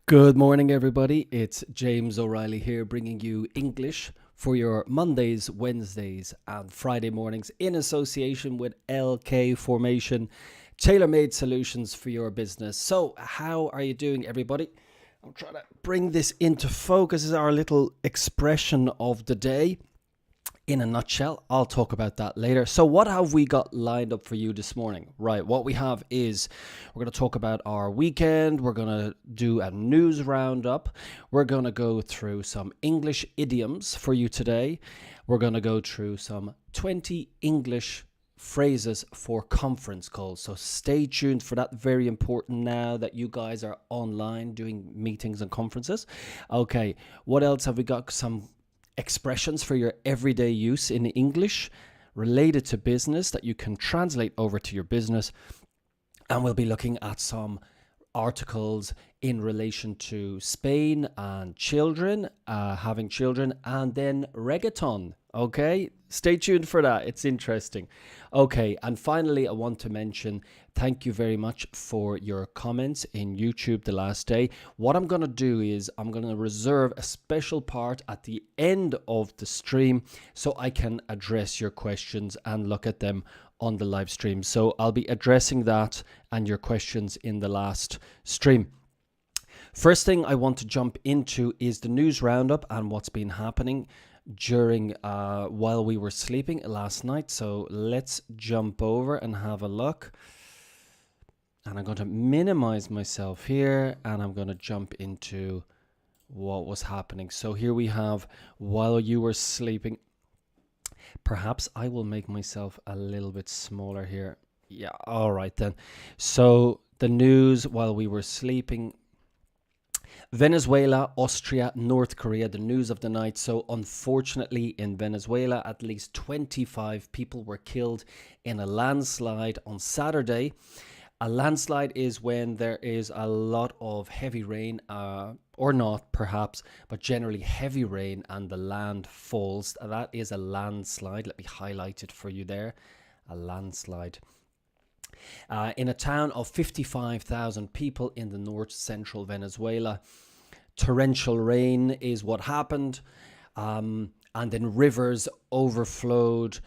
Good morning, everybody. It's James O Reilly here, bringing you English for your Mondays, Wednesdays, and Friday mornings in association with LK Formation, tailor-made solutions for your business. So, how are you doing, everybody? I'm trying to bring this into focus. This is our little expression of the day. In a nutshell, I'll talk about that later. So what have we got lined up for you this morning? Right, what we have is we're going to talk about our weekend. We're going to do a news roundup. We're going to go through some English idioms for you today. We're going to go through some 20 English phrases for conference calls. So stay tuned for that. Very important now that you guys are online doing meetings and conferences. Okay, what else have we got? Some expressions for your everyday use in English related to business that you can translate over to your business. And we'll be looking at some articles in relation to Spain and children, having children, and then reggaeton. Okay, stay tuned for that. It's interesting. Okay, and finally, I want to mention thank you very much for your comments in YouTube the last day. What I'm going to do is I'm going to reserve a special part at the end of the stream so I can address your questions and look at them on the live stream. So I'll be addressing that and your questions in the last stream. First thing I want to jump into is the news roundup and what's been happening during while we were sleeping last night. So let's jump over and have a look. And I'm going to minimize myself here and I'm going to jump into what was happening. So here we have while you were sleeping. Perhaps I will make myself a little bit smaller here. Yeah, all right then. So the news while we were sleeping. Venezuela, Austria, North Korea, the news of the night. So unfortunately in Venezuela, at least 25 people were killed in a landslide on Saturday. A landslide is when there is a lot of heavy rain, or not perhaps, but generally heavy rain and the land falls. That is a landslide. Let me highlight it for you there. A landslide. In a town of 55,000 people in the north central Venezuela, torrential rain is what happened, and then rivers overflowed.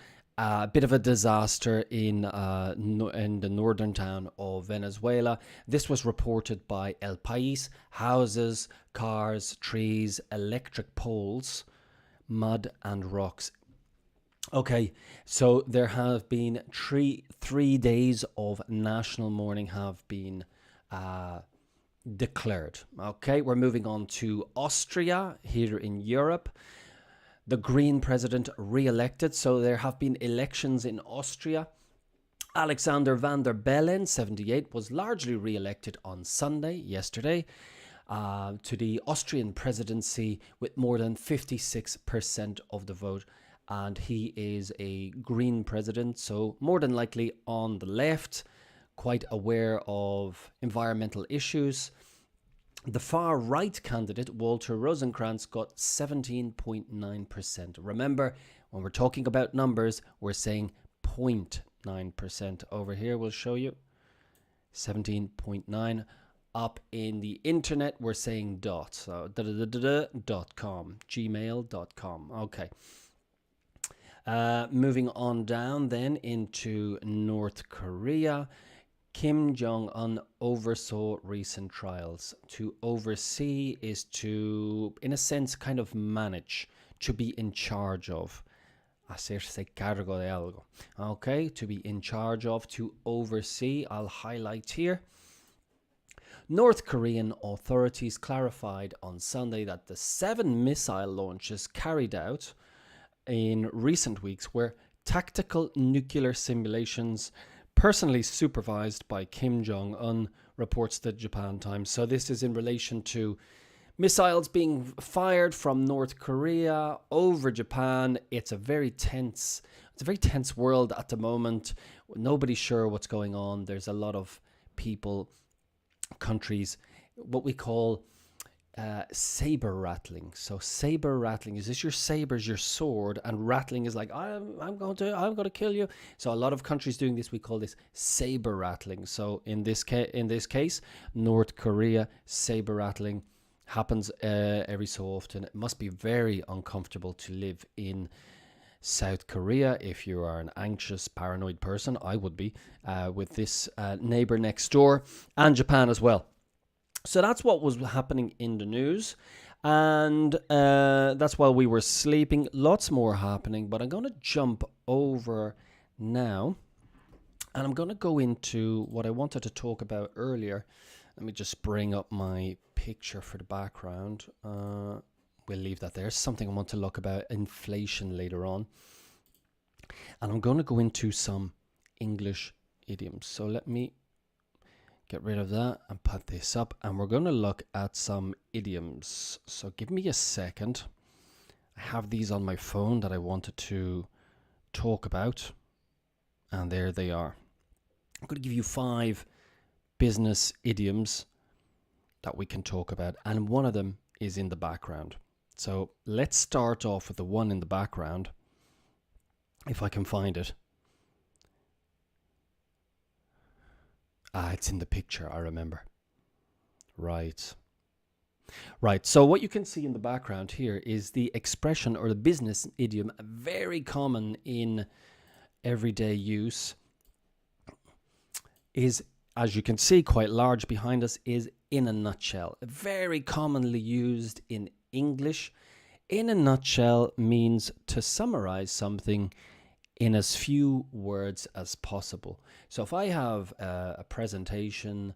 A bit of a disaster in the northern town of Venezuela. This was reported by El País. Houses, cars, trees, electric poles, mud and rocks. Okay, so there have been three days of national mourning have been declared. Okay, we're moving on to Austria here in Europe. The Green president re-elected, so there have been elections in Austria. Alexander van der Bellen, 78, was largely re-elected on Sunday, yesterday, to the Austrian presidency with more than 56% of the vote. And he is a Green president, so more than likely on the left, quite aware of environmental issues. The far-right candidate, Walter Rosenkrantz, got 17.9%. Remember, when we're talking about numbers, we're saying 0.9%. Over here, we'll show you 17.9. Up in the internet, we're saying dot. So, .com, gmail.com. Okay. Moving on down then into North Korea. Kim Jong-un oversaw recent trials. To oversee is to, in a sense, kind of manage, to be in charge of. Hacerse cargo de algo. Okay, to be in charge of, to oversee. I'll highlight here. North Korean authorities clarified on Sunday that the 7 missile launches carried out in recent weeks were tactical nuclear simulations personally supervised by Kim Jong-un, reports the Japan Times. So this is in relation to missiles being fired from North Korea over Japan. It's a very tense world at the moment. Nobody's sure what's going on. There's a lot of people, countries, what we call Saber rattling. So saber rattling, is this your sabers, your sword, and rattling is like I'm going to kill you. So a lot of countries doing this, we call this saber rattling. So in this case, North Korea, saber rattling happens every so often. It must be very uncomfortable to live in South Korea if you are an anxious, paranoid person. I would be with this neighbor next door, and Japan as well. So that's what was happening in the news. And that's while we were sleeping. Lots more happening. But I'm going to jump over now. And I'm going to go into what I wanted to talk about earlier. Let me just bring up my picture for the background. We'll leave that there. Something I want to look about inflation later on. And I'm going to go into some English idioms. So let me get rid of that and put this up, and we're going to look at some idioms. So give me a second. I have these on my phone that I wanted to talk about, and there they are. I'm going to give you 5 business idioms that we can talk about, and one of them is in the background. So let's start off with the one in the background, if I can find it. It's in the picture, I remember. Right. So what you can see in the background here is the expression or the business idiom, very common in everyday use, is, as you can see, quite large behind us, is in a nutshell. Very commonly used in English. In a nutshell means to summarize something in as few words as possible. So if I have a presentation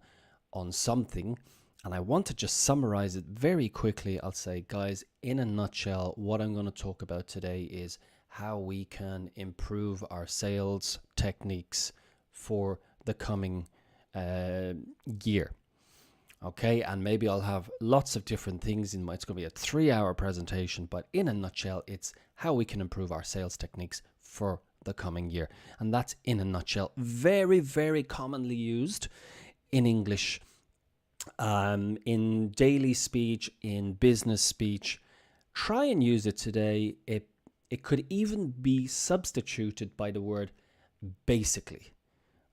on something and I want to just summarize it very quickly, I'll say, guys, in a nutshell, what I'm going to talk about today is how we can improve our sales techniques for the coming year. Okay, and maybe I'll have lots of different things in my, it's going to be a 3-hour presentation, but in a nutshell, it's how we can improve our sales techniques for the coming year. And that's in a nutshell. Very, very commonly used in English, in daily speech, in business speech. Try and use it today. It could even be substituted by the word basically.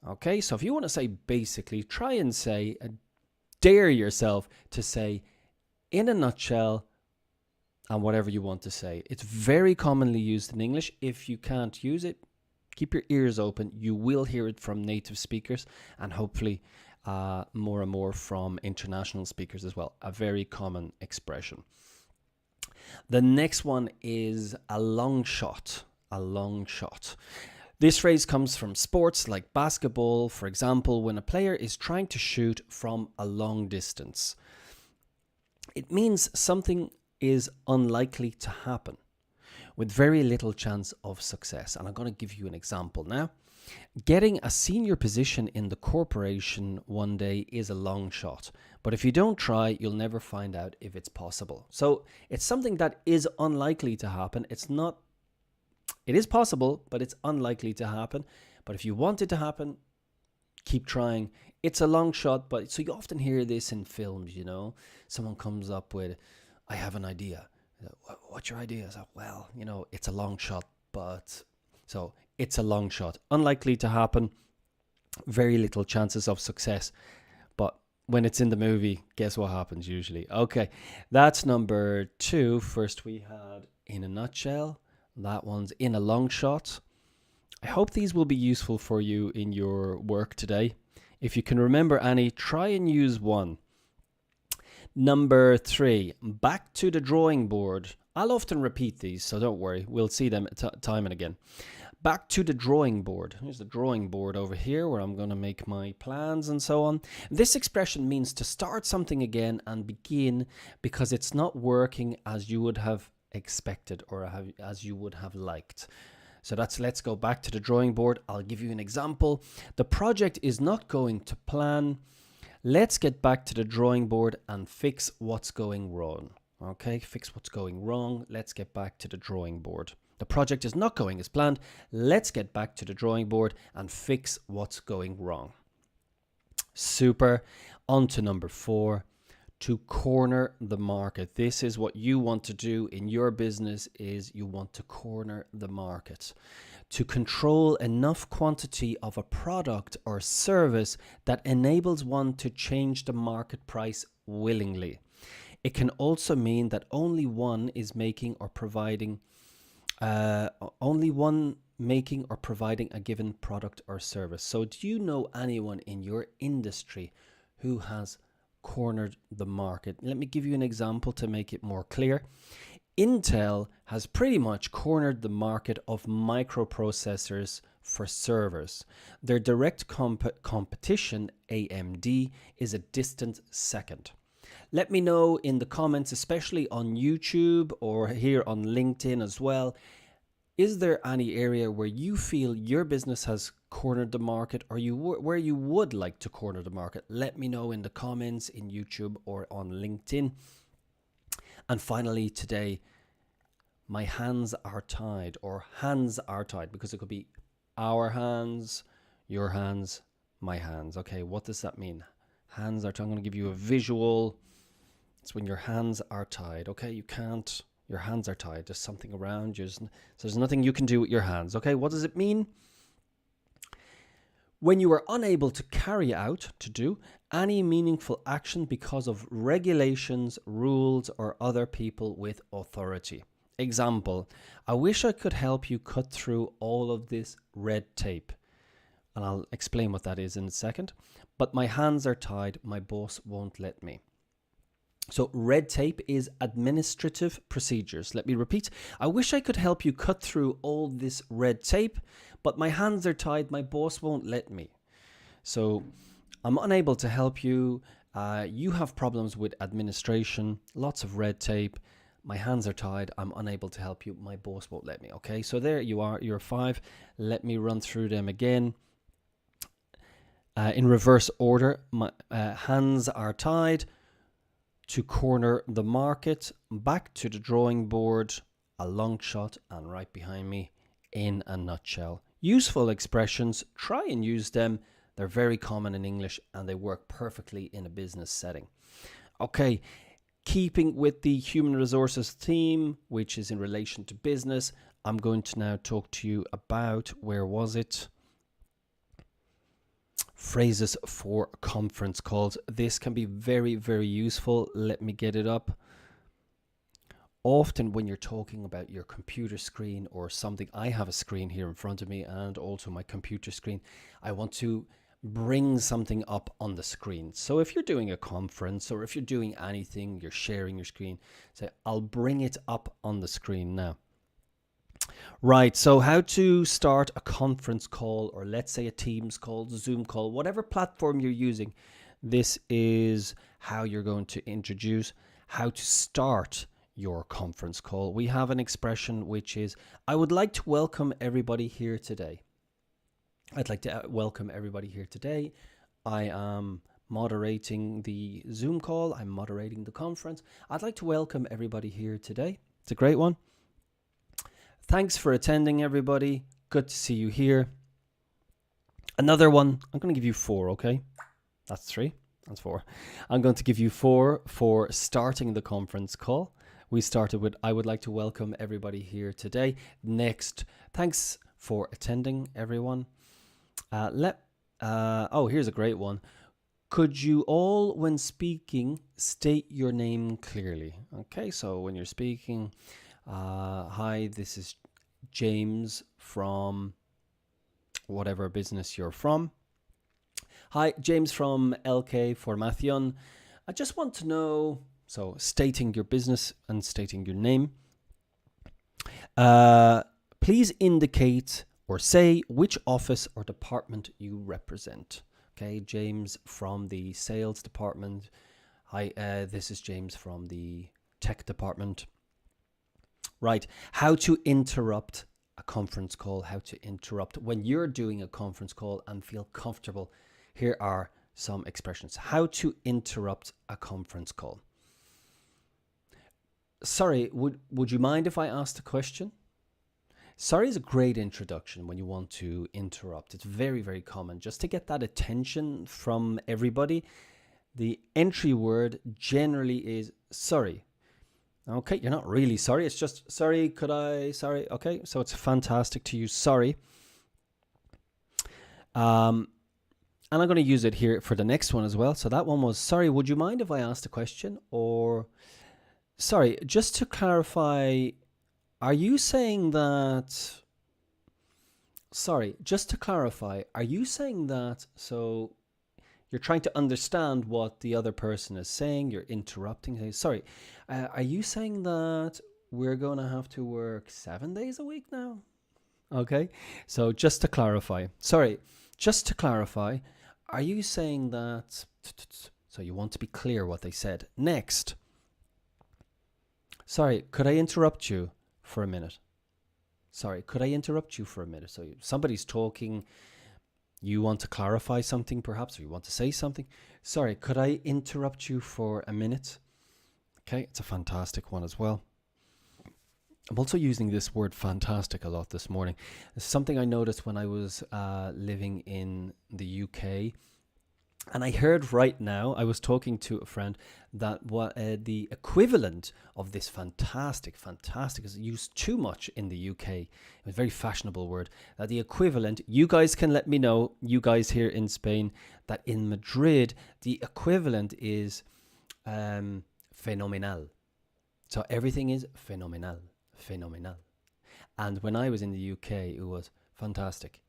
Okay, so if you want to say basically, try and say, dare yourself to say in a nutshell, and whatever you want to say. It's very commonly used in English. If you can't use it, keep your ears open. You will hear it from native speakers, and hopefully more and more from international speakers as well. A very common expression. The next one is a long shot. A long shot. This phrase comes from sports like basketball, for example, when a player is trying to shoot from a long distance. It means something is unlikely to happen with very little chance of success. And I'm going to give you an example now. Getting a senior position in the corporation one day is a long shot, but if you don't try, you'll never find out if it's possible. So it's something that is unlikely to happen. It is possible, but it's unlikely to happen. But if you want it to happen, keep trying. It's a long shot, but so you often hear this in films, you know. Someone comes up with, I have an idea. What's your idea? So, well, you know, it's a long shot, but so it's a long shot. Unlikely to happen. Very little chances of success. But when it's in the movie, guess what happens usually? Okay, that's number 2. First we had in a nutshell. That one's in a long shot. I hope these will be useful for you in your work today. If you can remember any, try and use one. Number 3, back to the drawing board. I'll often repeat these, so don't worry. We'll see them time and again. Back to the drawing board. Here's the drawing board over here where I'm going to make my plans and so on. This expression means to start something again and begin because it's not working as you would have expected or as you would have liked. So that's let's go back to the drawing board. I'll give you an example. The project is not going to plan. Let's get back to the drawing board and fix what's going wrong. Okay, fix what's going wrong. Let's get back to the drawing board. The project is not going as planned. Let's get back to the drawing board and fix what's going wrong. Super. On to number 4. to corner the market. This is what you want to do in your business, is you want to corner the market. To control enough quantity of a product or service that enables one to change the market price willingly. It can also mean that only one making or providing a given product or service. So do you know anyone in your industry who has cornered the market? Let me give you an example to make it more clear. Intel has pretty much cornered the market of microprocessors for servers. Their direct competition, AMD, is a distant second. Let me know in the comments, especially on YouTube or here on LinkedIn as well. Is there any area where you feel your business has cornered the market, or where you would like to corner the market? Let me know in the comments in YouTube or on LinkedIn. And finally today, my hands are tied, or hands are tied, because it could be our hands, your hands, my hands. Okay, what does that mean? Hands are tied. I'm going to give you a visual. It's when your hands are tied. Okay, your hands are tied. There's something around you. So there's nothing you can do with your hands. Okay, what does it mean? When you are unable to carry out, to do, any meaningful action because of regulations, rules, or other people with authority. Example, I wish I could help you cut through all of this red tape. And I'll explain what that is in a second. But my hands are tied. My boss won't let me. So red tape is administrative procedures. Let me repeat. I wish I could help you cut through all this red tape, but my hands are tied. My boss won't let me. So I'm unable to help you. You have problems with administration, lots of red tape. My hands are tied. I'm unable to help you. My boss won't let me. Okay, so there you are. You're 5. Let me run through them again. In reverse order, my hands are tied. To corner the market, back to the drawing board, a long shot, and right behind me, in a nutshell. Useful expressions, try and use them. They're very common in English and they work perfectly in a business setting. Okay, keeping with the human resources theme, which is in relation to business, I'm going to now talk to you about, where was it? Phrases for conference calls. This can be very, very useful. Let me get it up. Often when you're talking about your computer screen or something, I have a screen here in front of me and also my computer screen. I want to bring something up on the screen. So if you're doing a conference or if you're doing anything, you're sharing your screen, say, I'll bring it up on the screen now. Right, so how to start a conference call, or let's say a Teams call, Zoom call, whatever platform you're using. This is how you're going to introduce how to start your conference call. We have an expression which is, I would like to welcome everybody here today. I'd like to welcome everybody here today. I am moderating the Zoom call. I'm moderating the conference. I'd like to welcome everybody here today. It's a great one. Thanks for attending, everybody. Good to see you here. Another one. I'm going to give you 4, okay? That's 3. That's 4. I'm going to give you 4 for starting the conference call. We started with, I would like to welcome everybody here today. Next, thanks for attending, everyone. Here's a great one. Could you all, when speaking, state your name clearly? Okay, so when you're speaking, hi, this is James from whatever business you're from. Hi, James from LK Formación. I just want to know, so stating your business and stating your name. Please indicate or say which office or department you represent. Okay, James from the sales department. Hi, this is James from the tech department. Right, how to interrupt a conference call, how to interrupt when you're doing a conference call and feel comfortable. Here are some expressions. How to interrupt a conference call. Sorry, would you mind if I asked a question? Sorry is a great introduction when you want to interrupt. It's very, very common just to get that attention from everybody. the entry word generally is sorry. Okay, you're not really sorry. It's just sorry, sorry. Okay, so it's fantastic to use sorry. And I'm going to use it here for the next one as well. So that one was, sorry, would you mind if I asked a question? Or, sorry, just to clarify, are you saying that... Sorry, just to clarify, are you saying that... So you're trying to understand what the other person is saying. You're interrupting. Sorry, are you saying that we're going to have to work 7 days a week now? Okay, so just to clarify. Sorry, just to clarify, are you saying that... So you want to be clear what they said. Next. Sorry, could I interrupt you for a minute? Sorry, could I interrupt you for a minute? So somebody's talking, you want to clarify something perhaps, or you want to say something. Sorry, could I interrupt you for a minute? Okay, it's a fantastic one as well. I'm also using this word fantastic a lot this morning. It's something I noticed when I was living in the UK. And I heard right now, I was talking to a friend, that what the equivalent of this fantastic is used too much in the UK. It's a very fashionable word. The equivalent, you guys can let me know, you guys here in Spain, that in Madrid, the equivalent is fenomenal. So everything is fenomenal. And when I was in the UK, it was fantastic.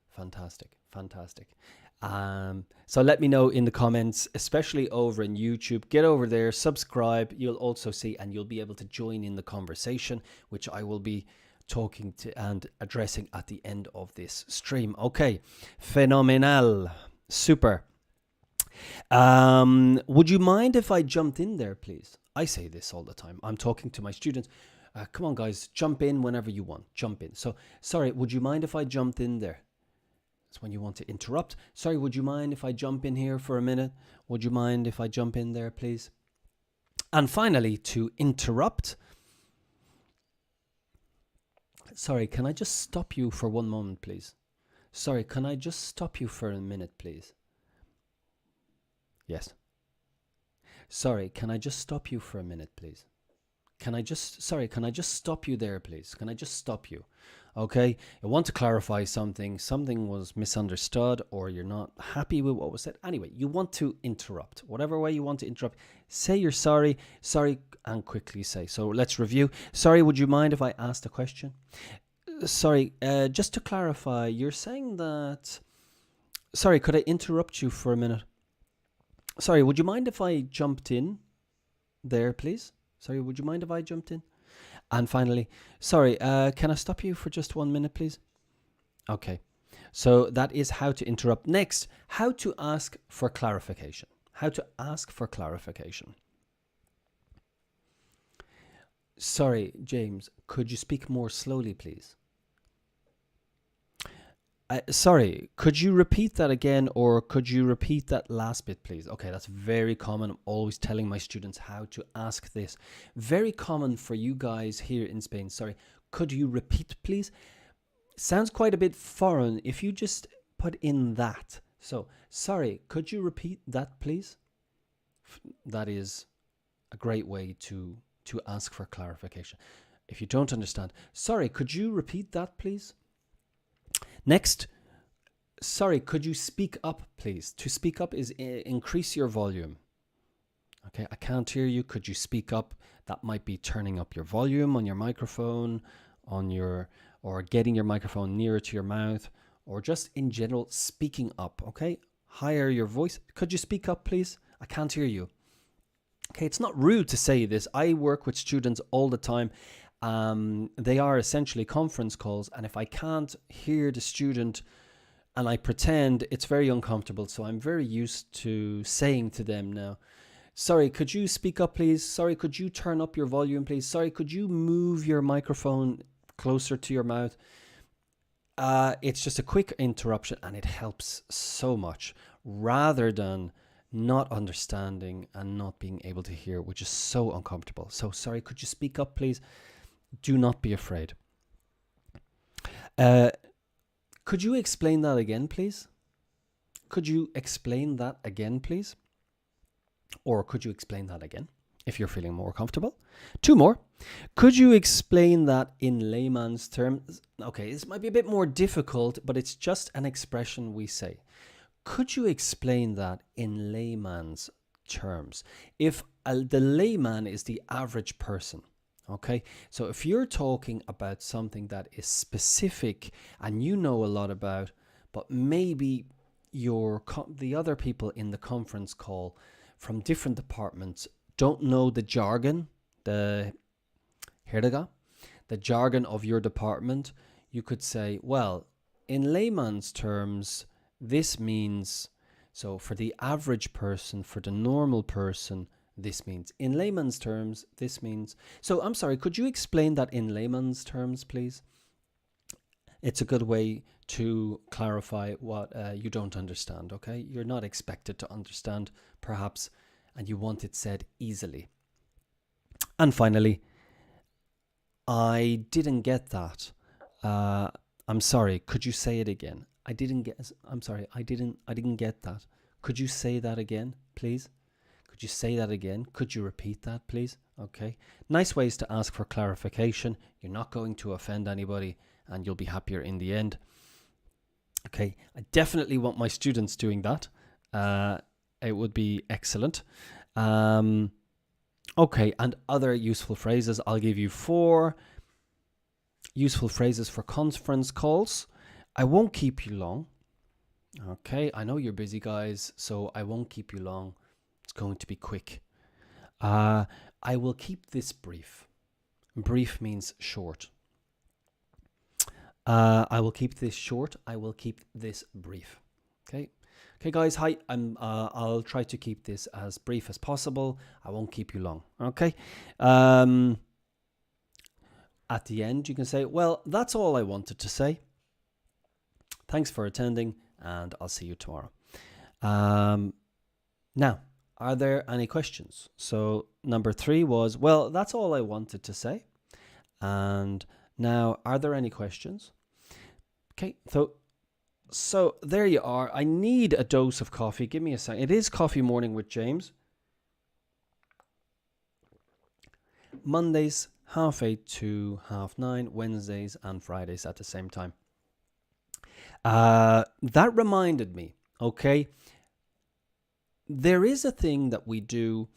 So let me know in the comments, especially over in YouTube. Get over there, subscribe. You'll also see, and you'll be able to join in the conversation, which I will be talking to and addressing at the end of this stream. Okay, fenomenal, super. Would you mind if I jumped in there, please? I say this all the time. I'm talking to my students. Come on, guys, jump in whenever you want. Jump in. So, sorry, would you mind if I jumped in there? That's when you want to interrupt. Sorry, would you mind if I jump in here for a minute? Would you mind if I jump in there, please? And finally, to interrupt. Sorry, can I just stop you for one moment, please? Sorry, can I just stop you for a minute, please? Yes. Sorry, can I just stop you for a minute, please? Can I just stop you there, please? Can I just stop you? Okay, I want to clarify something. Something was misunderstood, or you're not happy with what was said. Anyway, you want to interrupt. Whatever way you want to interrupt, say you're sorry, and quickly say. So let's review. Sorry, would you mind if I asked a question? Sorry, just to clarify, you're saying that... Sorry, could I interrupt you for a minute? Sorry, would you mind if I jumped in there, please? Sorry, would you mind if I jumped in? And finally, sorry, can I stop you for just 1 minute, please? Okay, so that is how to interrupt. Next, how to ask for clarification. How to ask for clarification. Sorry, James, could you speak more slowly, please? Sorry, could you repeat that again, or could you repeat that last bit, please? Okay, that's very common. I'm always telling my students how to ask this. Very common for you guys here in Spain. Sorry, could you repeat, please? Sounds quite a bit foreign if you just put in that. So, sorry, could you repeat that, please? That is a great way to ask for clarification. If you don't understand, sorry, could you repeat that, please? Next, sorry, could you speak up, please? To speak up is increase your volume. Okay, I can't hear you. Could you speak up? That might be turning up your volume on your microphone, or getting your microphone nearer to your mouth, or just in general speaking up. Okay, higher your voice. Could you speak up, please? I can't hear you. Okay, it's not rude to say this. I work with students all the time. They are essentially conference calls, and if I can't hear the student and I pretend, it's very uncomfortable. So I'm very used to saying to them now, sorry, could you speak up, please? Sorry, could you turn up your volume, please? Sorry, could you move your microphone closer to your mouth? It's just a quick interruption, and it helps so much, rather than not understanding and not being able to hear, which is so uncomfortable. So sorry, could you speak up, please? Do not be afraid. Could you explain that again, please? Could you explain that again, please? Or could you explain that again if you're feeling more comfortable? Two more. Could you explain that in layman's terms? Okay, this might be a bit more difficult, but it's just an expression we say. Could you explain that in layman's terms? If the layman is the average person, okay? So if you're talking about something that is specific and you know a lot about, but maybe the other people in the conference call from different departments don't know the jargon, the jargon of your department, you could say, well, in layman's terms, this means, so for the average person, for the normal person, this means. In layman's terms, this means. So I'm sorry, could you explain that in layman's terms, please? It's a good way to clarify what you don't understand, okay? You're not expected to understand, perhaps, and you want it said easily. And finally, I didn't get that. I'm sorry, could you say it again? I didn't get that. Could you say that again, please? Could you say that again? Could you repeat that, please? Okay. Nice ways to ask for clarification. You're not going to offend anybody and you'll be happier in the end. Okay. I definitely want my students doing that. It would be excellent. Okay. And other useful phrases. I'll give you 4 useful phrases for conference calls. I won't keep you long. Okay, I know you're busy, guys, so I won't keep you long. It's going to be quick. I will keep this brief. Brief means short. I will keep this short. I will keep this brief. Okay. Okay, guys. Hi. I'll try to keep this as brief as possible. I won't keep you long. Okay. At the end, you can say, "Well, that's all I wanted to say. Thanks for attending, and I'll see you tomorrow." Now, are there any questions? So number 3 was, well, that's all I wanted to say. And now, are there any questions? Okay, so there you are. I need a dose of coffee. Give me a second. It is Coffee Morning with James. Mondays, 8:30 to 9:30. Wednesdays and Fridays at the same time. That reminded me, okay, there is a thing that we do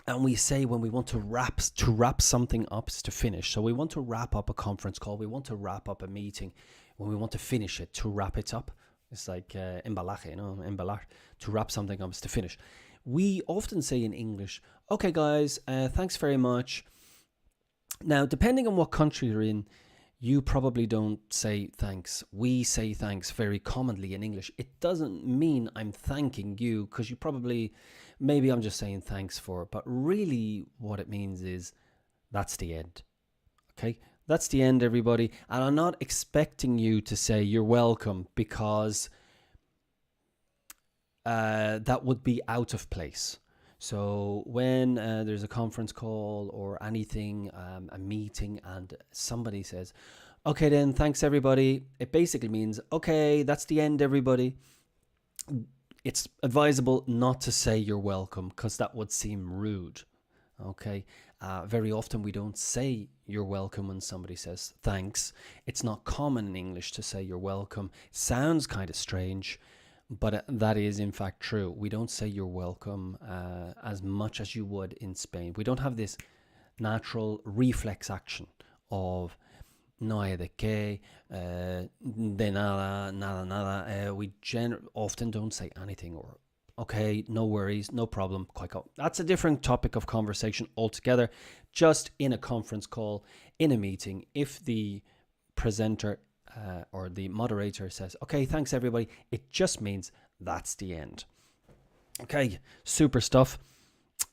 and we say when we want to wrap something up, to finish. So we want to wrap up a conference call, we want to wrap up a meeting, when we want to finish it, to wrap it up. It's like embalaje, embalar, to wrap something up is to finish. We often say in English, okay guys, thanks very much. Now, depending on what country you're in, you probably don't say thanks. We say thanks very commonly in English. It doesn't mean I'm thanking you, because you probably, maybe I'm just saying thanks for it. But really what it means is that's the end. Okay, that's the end, everybody. And I'm not expecting you to say you're welcome, because that would be out of place. So when there's a conference call or anything, a meeting, and somebody says, okay then, thanks everybody, it basically means, okay, that's the end, everybody. It's advisable not to say you're welcome, because that would seem rude. Okay, very often we don't say you're welcome when somebody says thanks. It's not common in English to say you're welcome. Sounds kind of strange, but that is in fact true. We don't say you're welcome as much as you would in Spain. We don't have this natural reflex action of no hay de qué, de nada, nada, nada. We often don't say anything, or okay, no worries, no problem, quite cool. That's a different topic of conversation altogether. Just in a conference call, in a meeting, if the presenter or the moderator says, okay, thanks everybody, it just means that's the end. Okay, super stuff.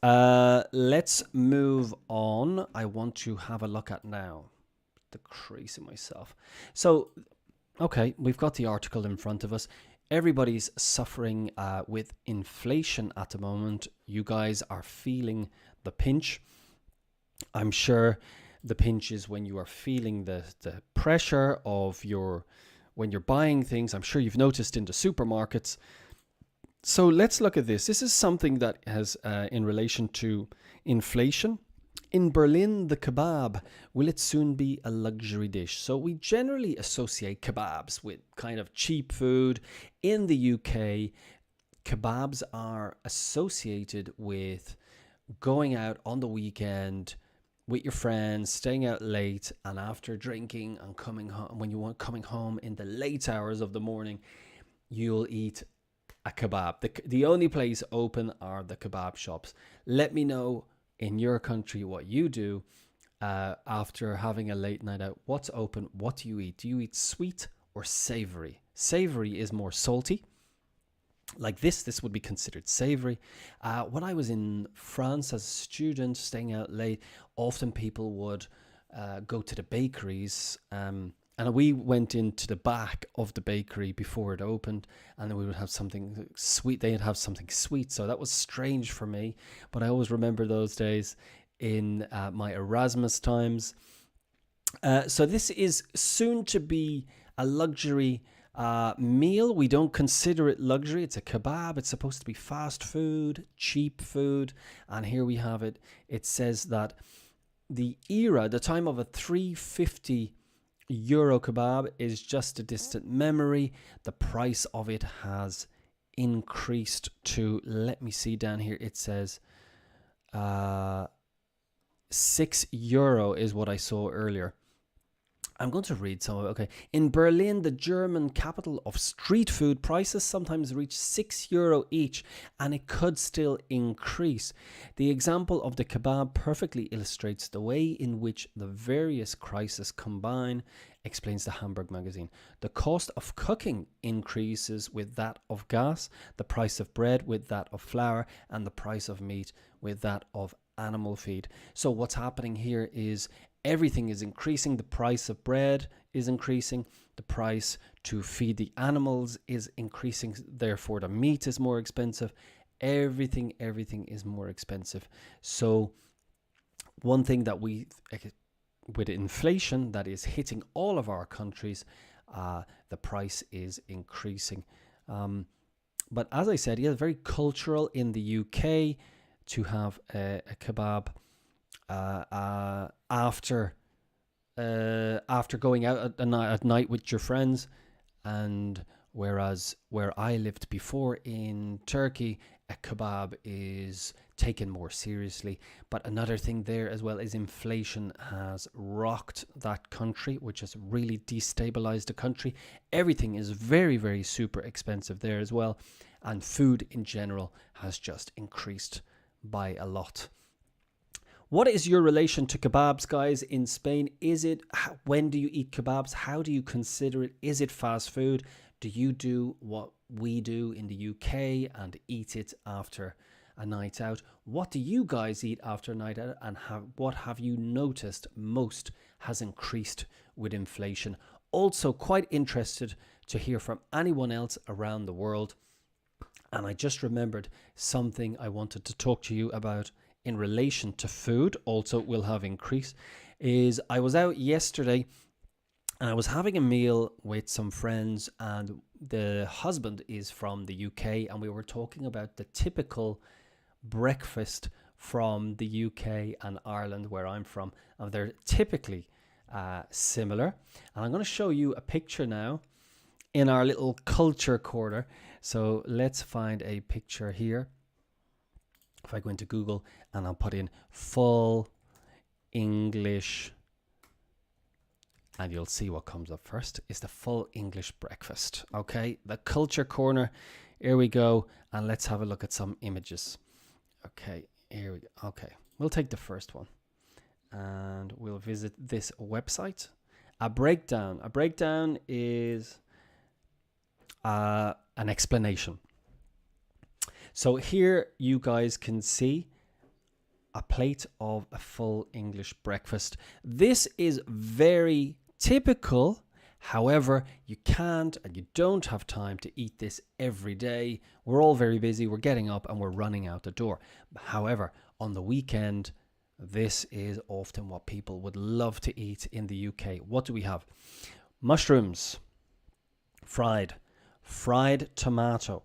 Let's move on. I want to have a look at now the crease in myself. So, okay, we've got the article in front of us. Everybody's suffering with inflation at the moment. You guys are feeling the pinch. I'm sure the pinch is when you are feeling the pressure of when you're buying things. I'm sure you've noticed in the supermarkets, So let's look at this. This is something that has, in relation to inflation. In Berlin, the kebab, will it soon be a luxury dish? So we generally associate kebabs with kind of cheap food. In the UK, kebabs are associated with going out on the weekend with your friends, staying out late, and after drinking and coming home, when you want coming home in the late hours of the morning, you'll eat a kebab. The only place open are the kebab shops. Let me know in your country what you do after having a late night out. What's open? What do you eat? Do you eat sweet or savory? Savory is more salty. Like this would be considered savory. When I was in France as a student, staying out late, often people would go to the bakeries, and we went into the back of the bakery before it opened, and then we would have something sweet. They'd have something sweet, so that was strange for me. But I always remember those days in my Erasmus times. So this is soon to be a luxury meal. We don't consider it luxury. It's a kebab. It's supposed to be fast food, cheap food. And here we have it. It says that the time of a 350 euro kebab is just a distant memory. The price of it has increased to, let me see down here, it says €6 is what I saw earlier. I'm going to read some of it. Okay. In Berlin, the German capital of street food, prices sometimes reach €6 each, and it could still increase. The example of the kebab perfectly illustrates the way in which the various crises combine, explains the Hamburg magazine. The cost of cooking increases with that of gas, the price of bread with that of flour, and the price of meat with that of animal feed. So what's happening here is everything is increasing. The price of bread is increasing. The price to feed the animals is increasing. Therefore, the meat is more expensive. Everything is more expensive. So one thing that with inflation that is hitting all of our countries, the price is increasing. But as I said, very cultural in the UK to have a kebab after going out at night with your friends. And whereas where I lived before in Turkey, a kebab is taken more seriously. But another thing there as well is inflation has rocked that country, which has really destabilized the country. Everything is very, very super expensive there as well, and food in general has just increased by a lot. What is your relation to kebabs, guys, in Spain? When do you eat kebabs? How do you consider it? Is it fast food? Do you do what we do in the UK and eat it after a night out? What do you guys eat after a night out, and what have you noticed most has increased with inflation? Also quite interested to hear from anyone else around the world. And I just remembered something I wanted to talk to you about in relation to food, also will have increased, is I was out yesterday and I was having a meal with some friends, and the husband is from the UK, and we were talking about the typical breakfast from the UK and Ireland, where I'm from, and they're typically similar. And I'm going to show you a picture now in our little culture corner. So let's find a picture here. If I go into Google and I'll put in full English, and you'll see what comes up first is the full English breakfast. Okay, the culture corner. Here we go. And let's have a look at some images. Okay, here we go. Okay, we'll take the first one and we'll visit this website. A breakdown. A breakdown is an explanation. So here you guys can see a plate of a full English breakfast. This is very typical. However, you can't and you don't have time to eat this every day. We're all very busy. We're getting up and we're running out the door. However, on the weekend, this is often what people would love to eat in the UK. What do we have? Mushrooms, fried tomato,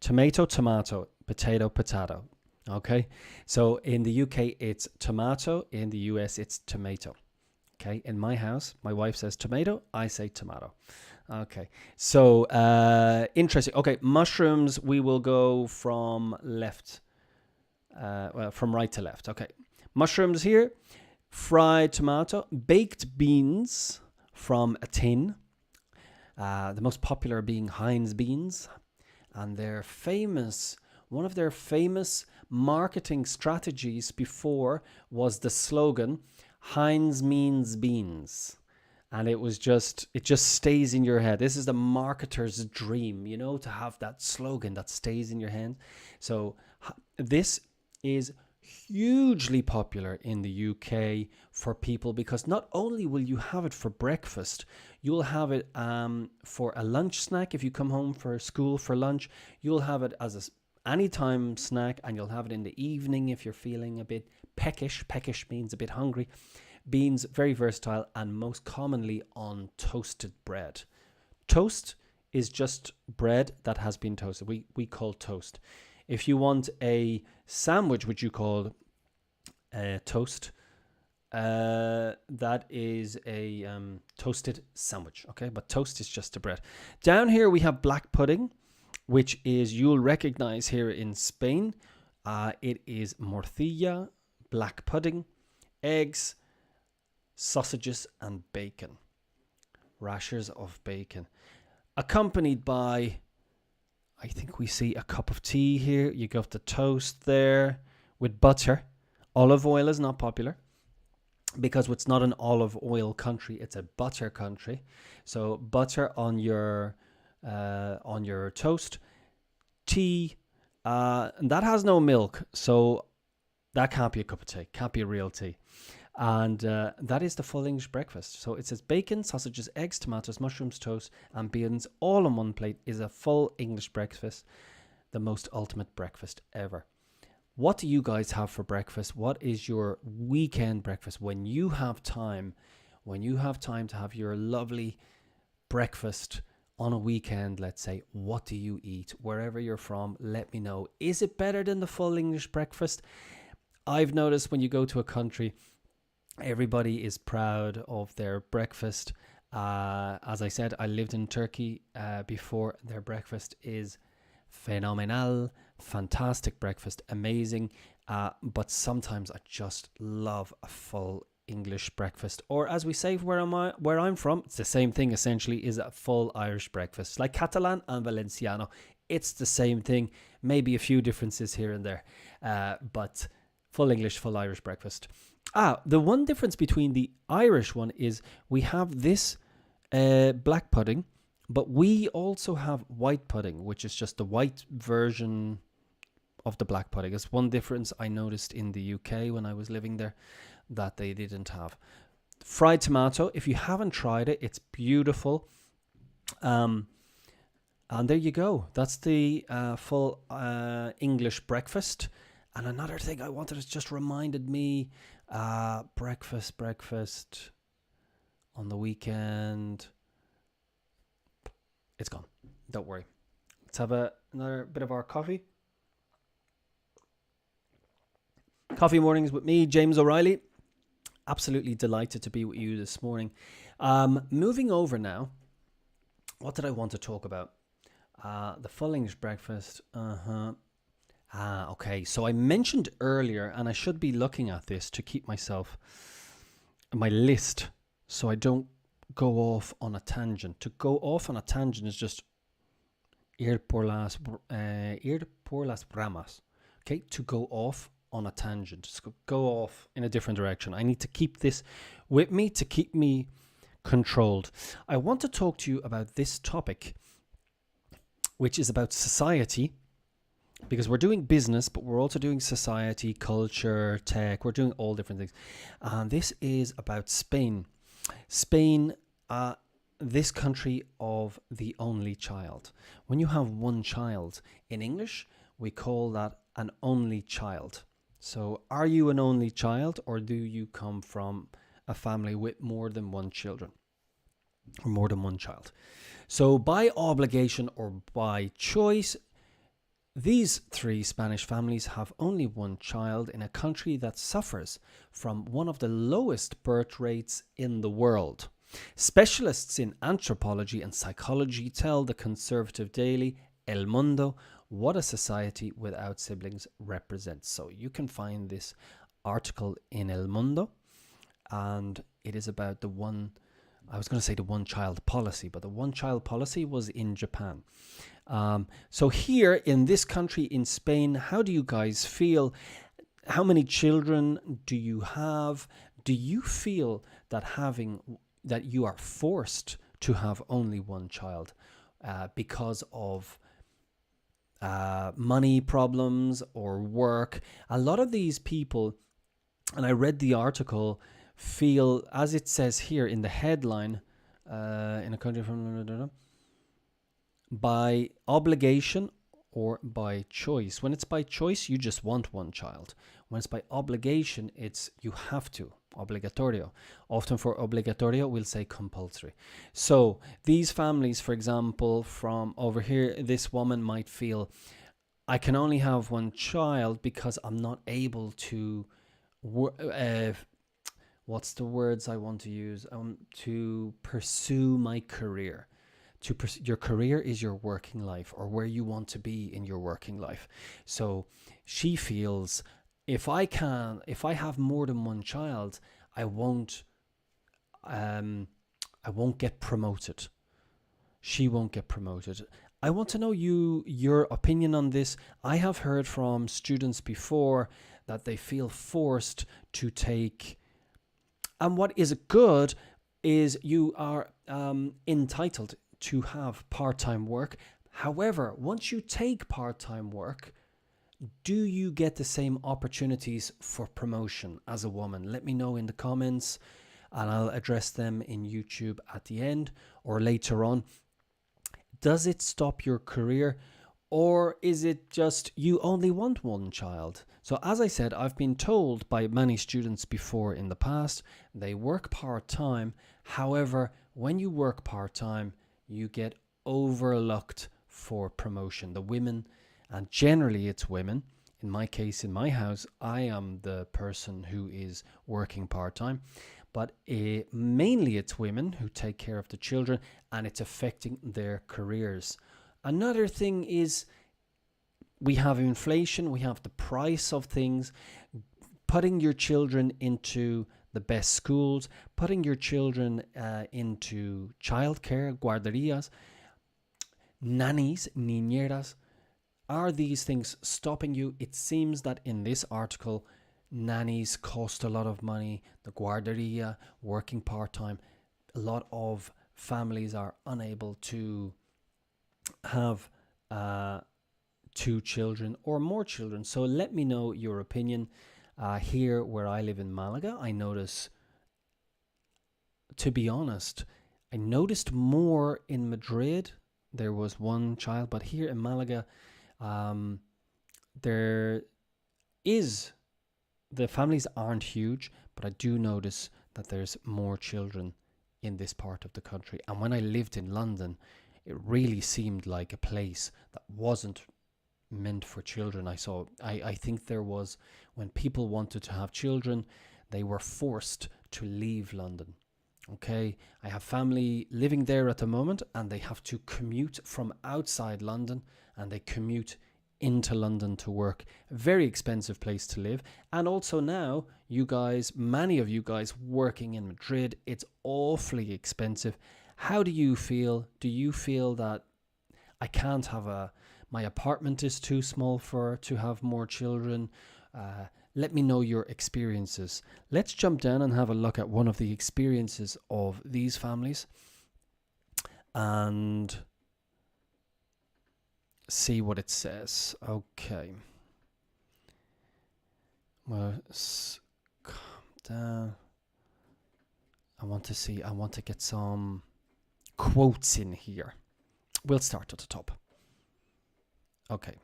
tomato, tomato, potato, potato. Okay, so in the UK it's tomato, in the US it's tomato. Okay, in my house, my wife says tomato, I say tomato. Okay, so interesting. Okay, mushrooms, we will go from left, from right to left. Okay, mushrooms here, fried tomato, baked beans from a tin. The most popular being Heinz beans, and they're famous. One of their famous marketing strategies before was the slogan, Heinz means beans. And it just stays in your head. This is the marketer's dream, to have that slogan that stays in your head. So this is hugely popular in the UK for people, because not only will you have it for breakfast, you'll have it for a lunch snack. If you come home for school for lunch, you'll have it as a anytime snack, and you'll have it in the evening if you're feeling a bit peckish. Peckish means a bit hungry. Beans, very versatile, and most commonly on toasted bread. Toast is just bread that has been toasted. We call toast. If you want a sandwich, which you call toast, that is a toasted sandwich. Okay, but toast is just a bread. Down here we have black pudding, which is, you'll recognize here in Spain. It is morcilla, black pudding, eggs, sausages, and bacon. Rashers of bacon. Accompanied by, I think we see a cup of tea here. You got the toast there with butter. Olive oil is not popular, because it's not an olive oil country, it's a butter country. So butter on your toast. Tea, and that has no milk, so that can't be a cup of tea, can't be a real tea. And that is the full English breakfast. So it says bacon, sausages, eggs, tomatoes, mushrooms, toast, and beans all on one plate is a full English breakfast. The most ultimate breakfast ever. What do you guys have for breakfast? What is your weekend breakfast? When you have time to have your lovely breakfast on a weekend, let's say, what do you eat? Wherever you're from, let me know. Is it better than the full English breakfast? I've noticed when you go to a country, everybody is proud of their breakfast. As I said, I lived in Turkey before. Their breakfast is phenomenal, fantastic breakfast, amazing. But sometimes I just love a full English breakfast, or as we say where I'm from, it's the same thing essentially, is a full Irish breakfast, like Catalan and Valenciano. It's the same thing, maybe a few differences here and there, but full English, full Irish breakfast. The one difference between the Irish one is we have this black pudding, but we also have white pudding, which is just the white version of the black pudding. It's one difference I noticed in the UK when I was living there that they didn't have. Fried tomato, if you haven't tried it, it's beautiful. And there you go. That's the full English breakfast. And another thing I wanted, it just reminded me, breakfast on the weekend. It's gone. Don't worry. Let's have another bit of our coffee. Coffee mornings with me, James O Reilly. Absolutely delighted to be with you this morning. Moving over now. What did I want to talk about? The full English breakfast. Okay. So I mentioned earlier, and I should be looking at this to keep my list, so I don't go off on a tangent. To go off on a tangent is just ir por las ramas. Okay, to go off on a tangent, just go off in a different direction. I need to keep this with me to keep me controlled. I want to talk to you about this topic, which is about society, because we're doing business, but we're also doing society, culture, tech. We're doing all different things. And this is about Spain. Spain, this country of the only child. When you have one child, in English, we call that an only child. So are you an only child, or do you come from a family with more than one children or more than one child? So by obligation or by choice, These three Spanish families have only one child in a country that suffers from one of the lowest birth rates in the world. Specialists in anthropology and psychology tell the conservative daily El Mundo what a society without siblings represents. So you can find this article in El Mundo, and it is about the one, I was going to say the one child policy, but the one child policy was in Japan. So here in this country, in Spain, how do you guys feel? How many children do you have? Do you feel that you are forced to have only one child because of money problems or work? A lot of these people, and I read the article, feel, as it says here in the headline, in a country from by obligation or by choice. When it's by choice, you just want one child. When it's by obligation, it's you have to, obligatorio. Often for obligatorio, we'll say compulsory. So these families, for example, from over here, this woman might feel, I can only have one child because I'm not able to what's the words I want to use? To pursue my career. Your career is your working life, or where you want to be in your working life. So she feels, if I have more than one child, I won't get promoted. She won't get promoted. I want to know your opinion on this. I have heard from students before that they feel forced to take, and what is good is you are entitled to have part-time work. However, once you take part-time work, do you get the same opportunities for promotion as a woman? Let me know in the comments, and I'll address them in YouTube at the end or later on. Does it stop your career, or is it just you only want one child? So as I said, I've been told by many students before in the past, they work part-time. However, when you work part-time, you get overlooked for promotion. The women, and generally it's women. In my case, in my house, I am the person who is working part-time, but mainly it's women who take care of the children, and it's affecting their careers. Another thing is we have inflation, we have the price of things, putting your children into the best schools, putting your children into childcare, guarderías, nannies, niñeras. Are these things stopping you? It seems that in this article, nannies cost a lot of money, the guardería, working part-time. A lot of families are unable to have 2 children or more children. So let me know your opinion. Here where I live in Malaga, I notice, to be honest, I noticed more in Madrid. There was one child, but here in Malaga, there is, the families aren't huge, but I do notice that there's more children in this part of the country. And when I lived in London, it really seemed like a place that wasn't meant for children. I think there was, when people wanted to have children, they were forced to leave London. Okay, I have family living there at the moment, and they have to commute from outside London, and they commute into London to work. A very expensive place to live. And also now, you guys, many of you guys working in Madrid, it's awfully expensive. How do you feel? Do you feel that I can't have my apartment is too small to have more children? Let me know your experiences. Let's jump down and have a look at one of the experiences of these families and see what it says. Okay. Well, calm down. I want to get some quotes in here. We'll start at the top. Okay.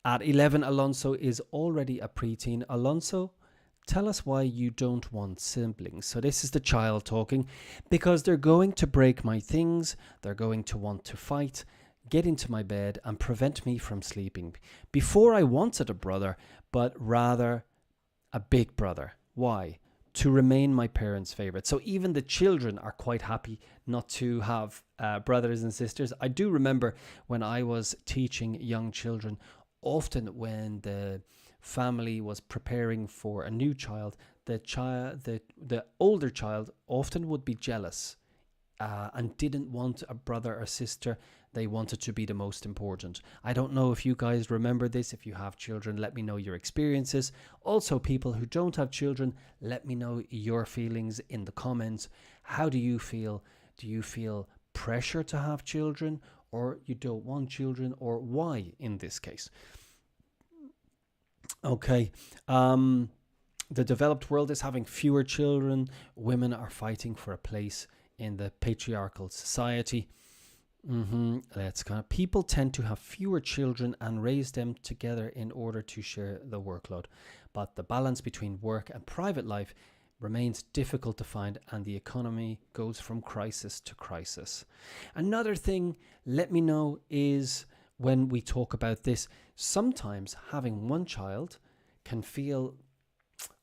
At 11, Alonso is already a preteen. Alonso, tell us why you don't want siblings. So this is the child talking. Because they're going to break my things. They're going to want to fight. get into my bed and prevent me from sleeping. Before I wanted a brother, but rather a big brother. Why? To remain my parents' favorite. So even the children are quite happy not to have brothers and sisters. I do remember when I was teaching young children, often when the family was preparing for a new child, the older child often would be jealous and didn't want a brother or sister. They wanted to be the most important. I don't know if you guys remember this. If you have children, let me know your experiences. Also, people who don't have children, let me know your feelings in the comments. How do you feel? Do you feel pressure to have children, or you don't want children, or why in this case? Okay. The developed world is having fewer children. Women are fighting for a place in the patriarchal society. Let's kind of people tend to have fewer children and raise them together in order to share the workload. But the balance between work and private life remains difficult to find, and the economy goes from crisis to crisis. Another thing, let me know, is when we talk about this, sometimes having one child can feel.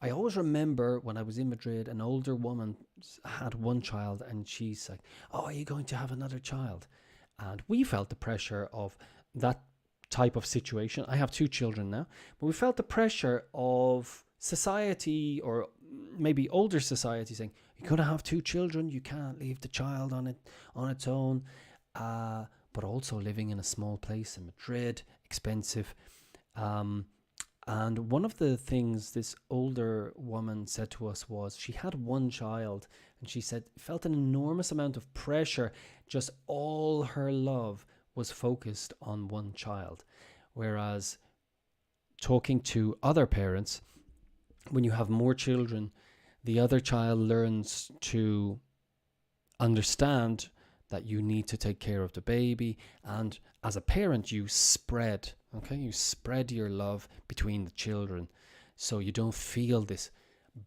I always remember when I was in Madrid, an older woman had one child, and she's like, "Oh, are you going to have another child?" And we felt the pressure of that type of situation. I have two children now, but we felt the pressure of society, or maybe older society, saying, "You're going to have two children. You can't leave the child on its own." But also living in a small place in Madrid, expensive. And one of the things this older woman said to us was she had one child, and she said felt an enormous amount of pressure. Just all her love was focused on one child. Whereas talking to other parents, when you have more children, the other child learns to understand that you need to take care of the baby, and as a parent you spread your love between the children, so you don't feel this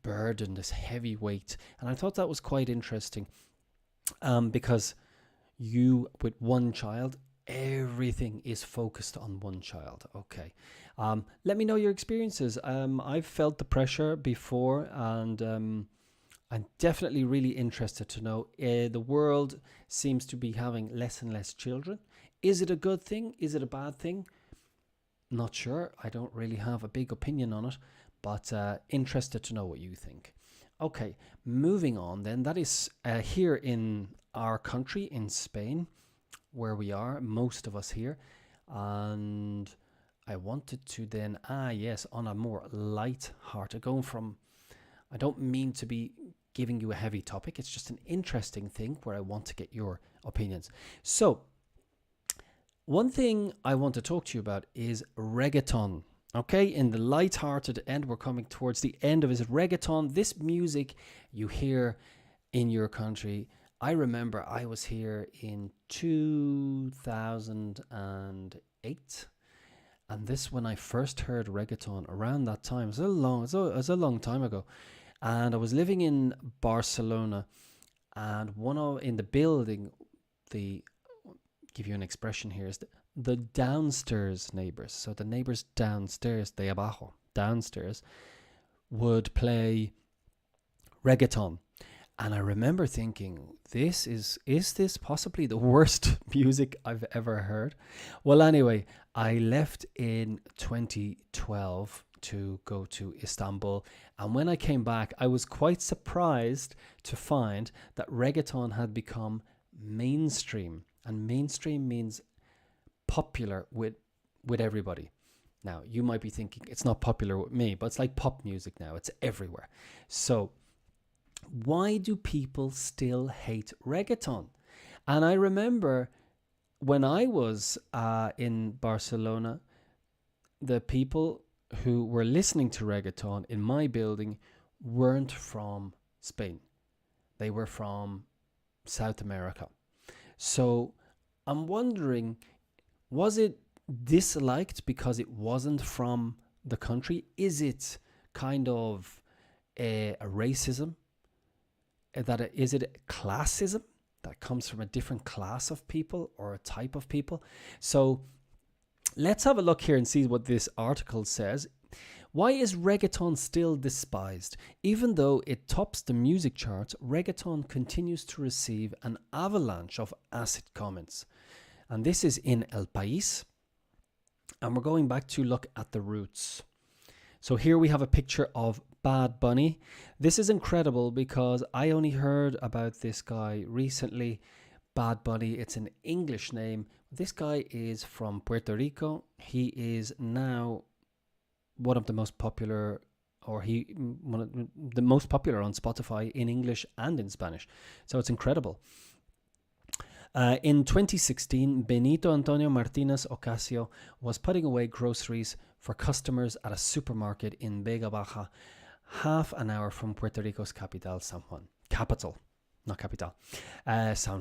burden, this heavy weight. And I thought that was quite interesting, because you, with one child, everything is focused on one child. Okay. Let me know your experiences. I've felt the pressure before, and I'm definitely really interested to know. The world seems to be having less and less children. Is it a good thing? Is it a bad thing? Not sure. I don't really have a big opinion on it, but interested to know what you think. Okay, moving on then. That is here in our country, in Spain, where we are, most of us here. And I wanted to then, yes, on a more light-hearted, going from, I don't mean to be giving you a heavy topic. It's just an interesting thing where I want to get your opinions. So, one thing I want to talk to you about is reggaeton. Okay, in the light-hearted end, we're coming towards the end of his reggaeton. This music you hear in your country. I remember I was here in 2008, and this, when I first heard reggaeton around that time, it was a long time ago, and I was living in Barcelona, and in the building, give you an expression here, is the downstairs neighbors. So the neighbors downstairs, de abajo, downstairs, would play reggaeton. And I remember thinking, is this possibly the worst music I've ever heard? Well, anyway, I left in 2012 to go to Istanbul. And when I came back, I was quite surprised to find that reggaeton had become mainstream. And mainstream means popular with everybody. Now, you might be thinking, it's not popular with me, but it's like pop music now. It's everywhere. So, why do people still hate reggaeton? And I remember when I was in Barcelona, the people who were listening to reggaeton in my building weren't from Spain. They were from South America. So I'm wondering, was it disliked because it wasn't from the country? Is it kind of a racism? Is it classism? that comes from a different class of people or a type of people. So let's have a look here and see what this article says. Why is reggaeton still despised? Even though it tops the music charts, reggaeton continues to receive an avalanche of acid comments. And this is in El País. And we're going back to look at the roots. So here we have a picture of Bad Bunny. This is incredible because I only heard about this guy recently. Bad Bunny, it's an English name. This guy is from Puerto Rico. He is now one of the most popular, one of the most popular on Spotify in English and in Spanish. So it's incredible. In 2016, Benito Antonio Martinez Ocasio was putting away groceries for customers at a supermarket in Vega Baja, half an hour from Puerto Rico's capital, San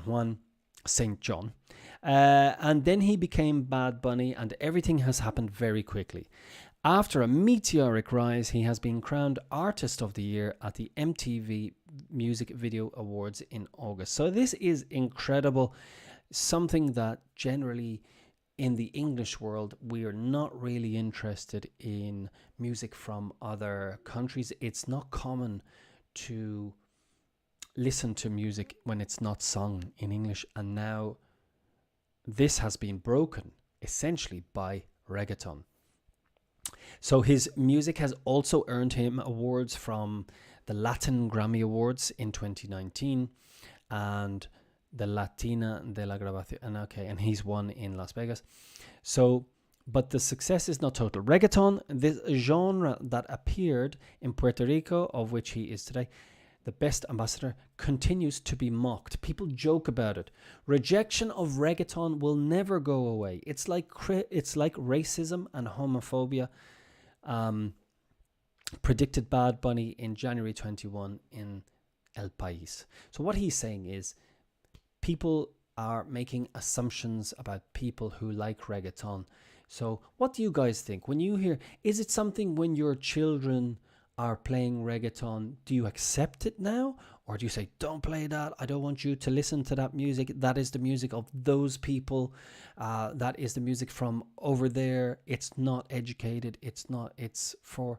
Juan, St. John. And then he became Bad Bunny, and everything has happened very quickly. After a meteoric rise, he has been crowned Artist of the Year at the MTV Music Video Awards in August. So this is incredible. Something that generally in the English world, we are not really interested in music from other countries. It's not common to listen to music when it's not sung in English. And now this has been broken essentially by reggaeton. So his music has also earned him awards from the Latin Grammy Awards in 2019 and the Latina de la Grabación. And he's won in Las Vegas. So, but the success is not total. Reggaeton, this genre that appeared in Puerto Rico, of which he is today the best ambassador, continues to be mocked. People joke about it. Rejection of reggaeton will never go away. It's like racism and homophobia. Predicted Bad Bunny in January 21 in El País. So what he's saying is people are making assumptions about people who like reggaeton. So what do you guys think? When you hear, is it something when your children are playing reggaeton, do you accept it now? Or do you say, don't play that, I don't want you to listen to that music, that is the music of those people, that is the music from over there, it's not educated, it's for,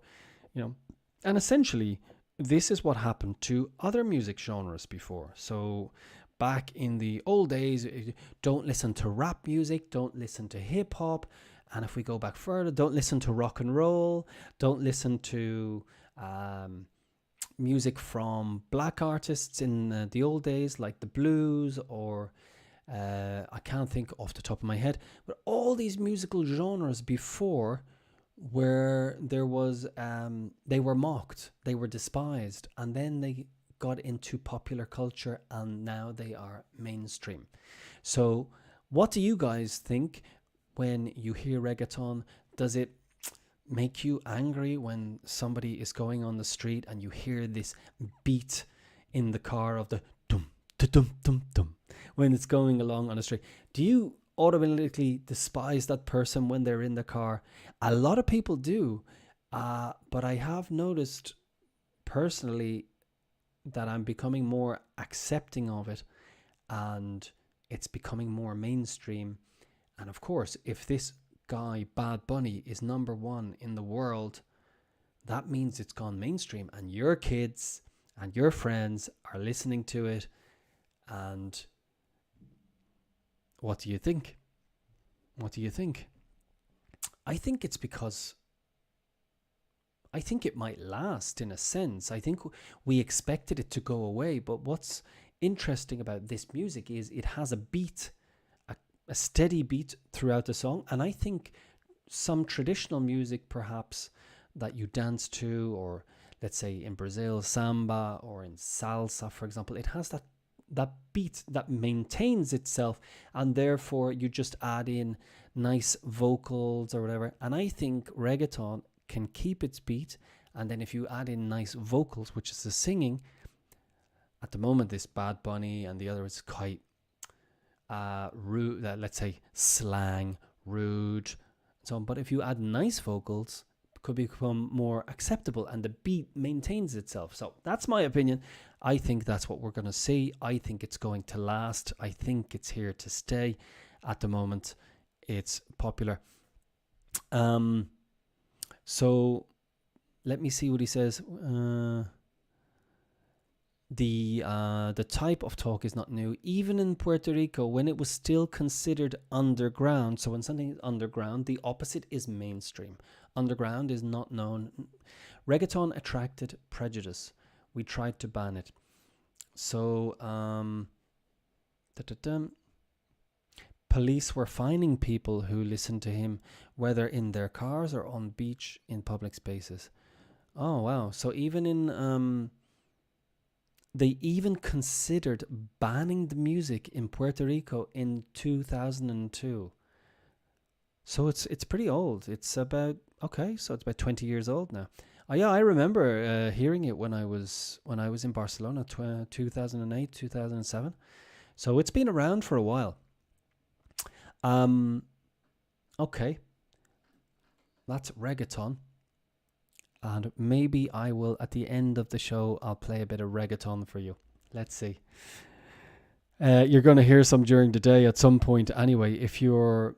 and essentially this is what happened to other music genres before. So back in the old days, don't listen to rap music, don't listen to hip hop, and if we go back further, don't listen to rock and roll, don't listen to music from black artists in the old days, like the blues, or I can't think off the top of my head, but all these musical genres before, where there was they were mocked, they were despised, and then they got into popular culture, and now they are mainstream. So what do you guys think when you hear reggaeton? Does it make you angry when somebody is going on the street and you hear this beat in the car of the dum dum dum dum when it's going along on the street? Do you automatically despise that person when they're in the car? A lot of people do, but I have noticed personally that I'm becoming more accepting of it, and it's becoming more mainstream. And of course, if this guy Bad Bunny is number one in the world, that means it's gone mainstream, and your kids and your friends are listening to it. And what do you think? I think it's because I think it might last in a sense. I think we expected it to go away, but what's interesting about this music is it has a beat, a steady beat throughout the song. And I think some traditional music perhaps that you dance to, or let's say in Brazil, samba, or in salsa, for example, it has that beat that maintains itself, and therefore you just add in nice vocals or whatever. And I think reggaeton can keep its beat, and then if you add in nice vocals, which is the singing, at the moment this Bad Bunny and the other is quite rude, let's say slang, rude, so on. But if you add nice vocals, it could become more acceptable, and the beat maintains itself. So that's my opinion. I think that's what we're going to see. I think it's going to last. I think it's here to stay. At the moment, it's popular. So let me see what he says. The type of talk is not new. Even in Puerto Rico, when it was still considered underground, so when something is underground, the opposite is mainstream. Underground is not known. Reggaeton attracted prejudice. We tried to ban it. So, police were fining people who listened to him, whether in their cars or on beach in public spaces. Oh, wow. So even in... they even considered banning the music in Puerto Rico in 2002. So it's pretty old. It's about 20 years old now. Yeah, I remember hearing it when I was in Barcelona, 2008, 2007. So it's been around for a while. Okay, that's reggaeton. And maybe I will, at the end of the show, I'll play a bit of reggaeton for you. Let's see. You're going to hear some during the day at some point anyway. If you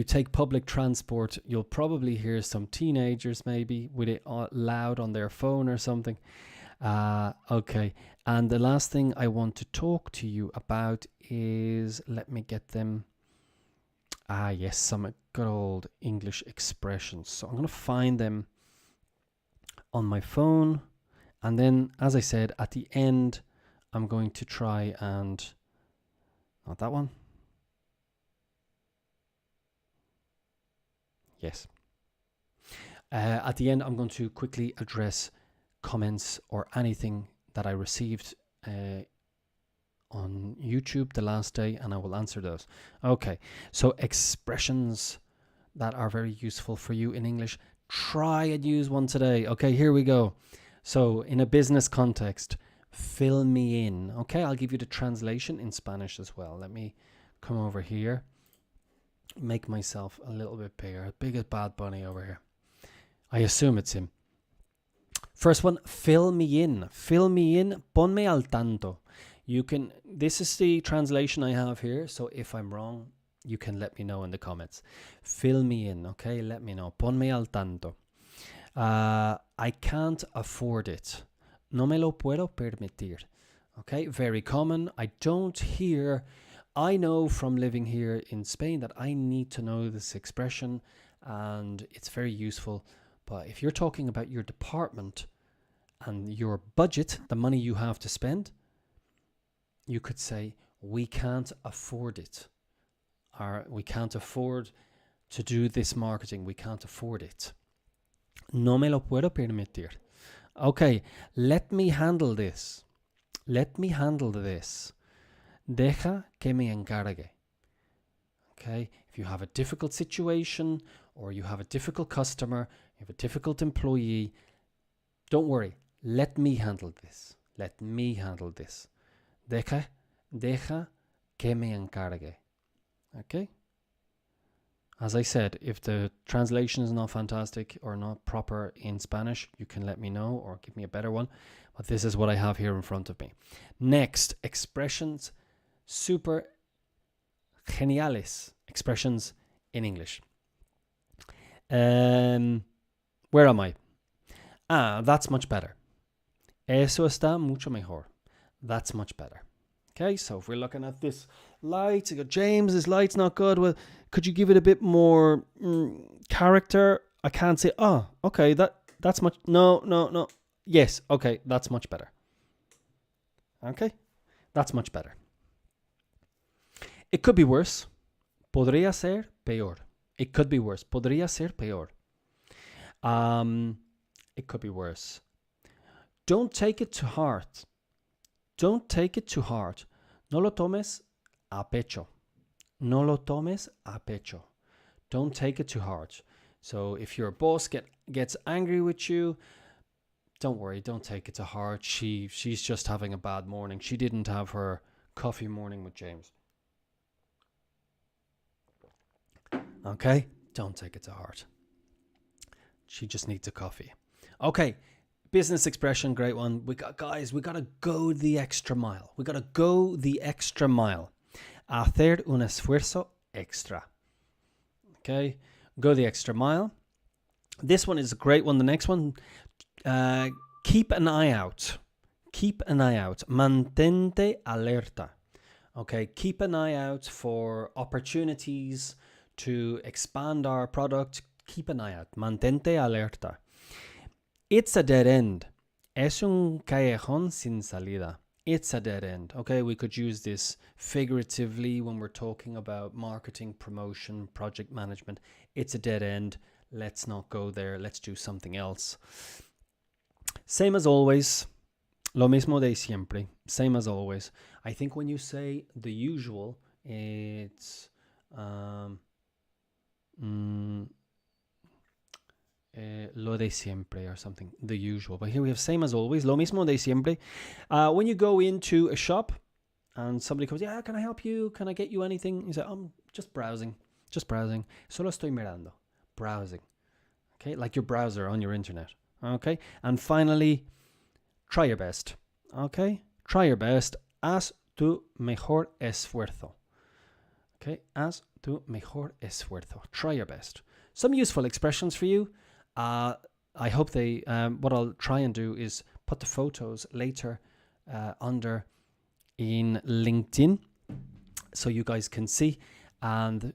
take public transport, you'll probably hear some teenagers maybe with it loud on their phone or something. Okay. And the last thing I want to talk to you about is, let me get them. Yes, some good old English expressions. So I'm going to find them on my phone. And then, as I said, at the end, I'm going to try and... Not that one. Yes. At the end, I'm going to quickly address comments or anything that I received on YouTube the last day, and I will answer those. Okay, so expressions that are very useful for you in English. Try and use one today. Okay, here we go. So in a business context, fill me in. Okay, I'll give you the translation in Spanish as well. Let me come over here. Make myself a little bit bigger. Big as Bad Bunny over here. I assume it's him. First one, fill me in. Fill me in. Ponme al tanto. This is the translation I have here. So if I'm wrong, you can let me know in the comments. Fill me in. Okay, let me know. Ponme al tanto. I can't afford it. No me lo puedo permitir. Okay, very common. I know from living here in Spain that I need to know this expression, and it's very useful. But if you're talking about your department and your budget, the money you have to spend, you could say, we can't afford it. Or we can't afford to do this marketing. We can't afford it. No me lo puedo permitir. Okay, let me handle this. Let me handle this. Deja que me encargue. Okay, if you have a difficult situation or you have a difficult customer, you have a difficult employee, don't worry. Let me handle this. Let me handle this. Deja que me encargue. Okay? As I said, if the translation is not fantastic or not proper in Spanish, you can let me know or give me a better one. But this is what I have here in front of me. Next, expressions, super geniales. Expressions in English. Where am I? That's much better. Eso está mucho mejor. That's much better. Okay, so if we're looking at this light, you go, James, this light's not good. Well, could you give it a bit more character? I can't say, okay, that's much. No. Yes, okay, that's much better. Okay, that's much better. It could be worse. Podría ser peor. It could be worse. Podría ser peor. It could be worse. Don't take it to heart. Don't take it to heart. No lo tomes a pecho. No lo tomes a pecho. Don't take it to heart. So if your boss gets angry with you, don't worry. Don't take it to heart. She's just having a bad morning. She didn't have her coffee morning with James. Okay? Don't take it to heart. She just needs a coffee. Okay. business expression, great one. We got to go the extra mile. We got to go the extra mile. Hacer un esfuerzo extra. Okay, go the extra mile. This one is a great one. The next one, keep an eye out. Keep an eye out. Mantente alerta. Okay, keep an eye out for opportunities to expand our product. Keep an eye out. Mantente alerta. It's a dead end. Es un callejón sin salida. It's a dead end. Okay, we could use this figuratively when we're talking about marketing, promotion, project management. It's a dead end. Let's not go there. Let's do something else. Same as always. Lo mismo de siempre. Same as always. I think when you say the usual, it's lo de siempre or something, the usual. But here we have same as always, lo mismo de siempre. When you go into a shop and somebody comes, yeah, can I help you? Can I get you anything? You say, I'm just browsing. Solo estoy mirando. Browsing. Okay, like your browser on your internet. Okay, and finally, try your best. Okay, try your best. Haz tu mejor esfuerzo. Okay, haz tu mejor esfuerzo. Try your best. Some useful expressions for you. I hope they, what I'll try and do is put the photos later under in LinkedIn so you guys can see, and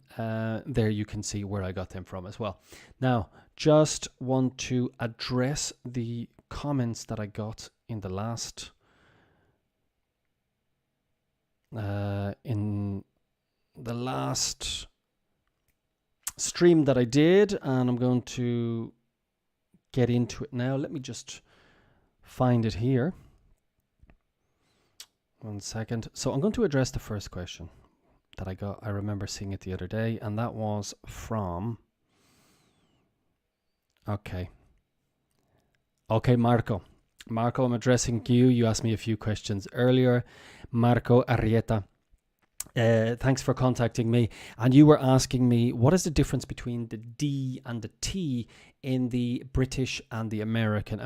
there you can see where I got them from as well. Now, just want to address the comments that I got in the last stream that I did, and I'm going to get into it now. Let me just find it here. 1 second. So I'm going to address the first question that I got. I remember seeing it the other day, and that was from Okay, Marco, I'm addressing you. You asked me a few questions earlier. Marco Arrieta, thanks for contacting me. And you were asking me, what is the difference between the D and the T in the British and the American?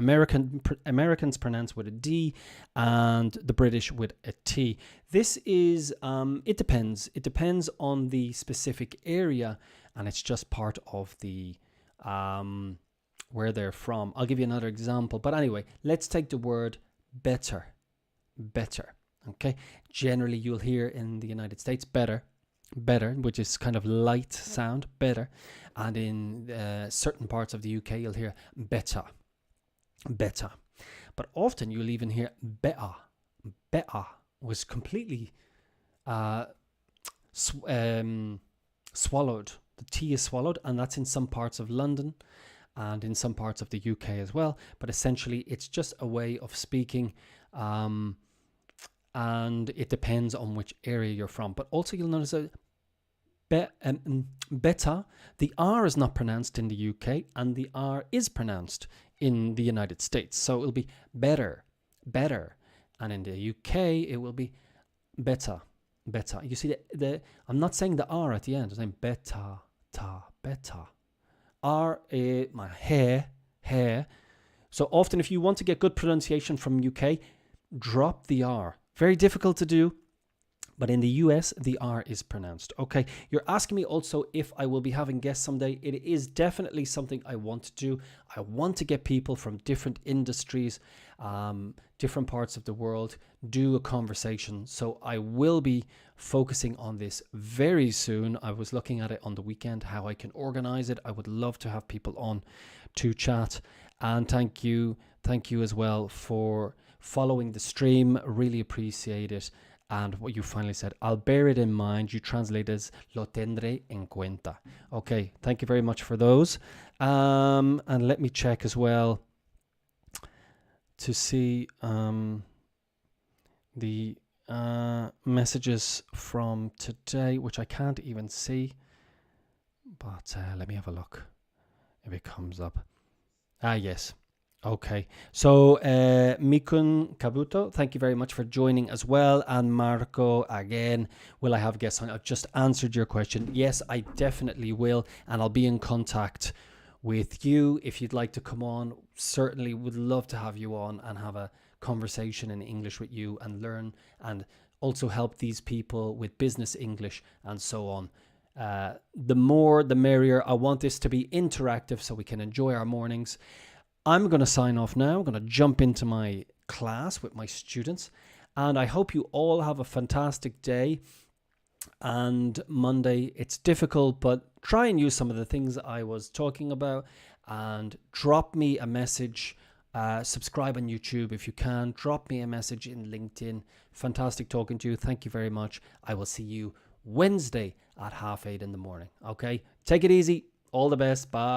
Americans pronounce with a D and the British with a T. This is, it depends. It depends on the specific area, and it's just part of the where they're from. I'll give you another example. But anyway, let's take the word better. Okay. Generally, you'll hear in the United States better, which is kind of light sound, better. And in certain parts of the UK, you'll hear better. But often you'll even hear better. Better was completely swallowed. The T is swallowed, and that's in some parts of London and in some parts of the UK as well. But essentially, it's just a way of speaking, and it depends on which area you're from. But also, you'll notice that better, the R is not pronounced in the UK, and the R is pronounced in the United States. So it'll be better. And in the UK, it will be better. You see, I'm not saying the R at the end. I'm saying better. R, my hair. So often, if you want to get good pronunciation from UK, drop the R. Very difficult to do, but in the US, the R is pronounced. Okay, you're asking me also if I will be having guests someday. It is definitely something I want to do. I want to get people from different industries, different parts of the world, do a conversation. So I will be focusing on this very soon. I was looking at it on the weekend, how I can organize it. I would love to have people on to chat. And thank you as well for following the stream. Really appreciate it. And what you finally said, I'll bear it in mind. You translate as lo tendré en cuenta. Okay, thank you very much for those. And let me check as well to see the messages from today, which I can't even see. But let me have a look if it comes up. Yes. Okay, so Mikun Kabuto, thank you very much for joining as well. And Marco, again, will I have guests on? I've just answered your question. Yes, I definitely will. And I'll be in contact with you. If you'd like to come on, certainly would love to have you on and have a conversation in English with you and learn and also help these people with business English and so on. The more, the merrier. I want this to be interactive so we can enjoy our mornings. I'm going to sign off now. I'm going to jump into my class with my students. And I hope you all have a fantastic day. And Monday, it's difficult, but try and use some of the things I was talking about and drop me a message. Subscribe on YouTube if you can. Drop me a message in LinkedIn. Fantastic talking to you. Thank you very much. I will see you Wednesday at 8:30 in the morning. Okay, take it easy. All the best. Bye.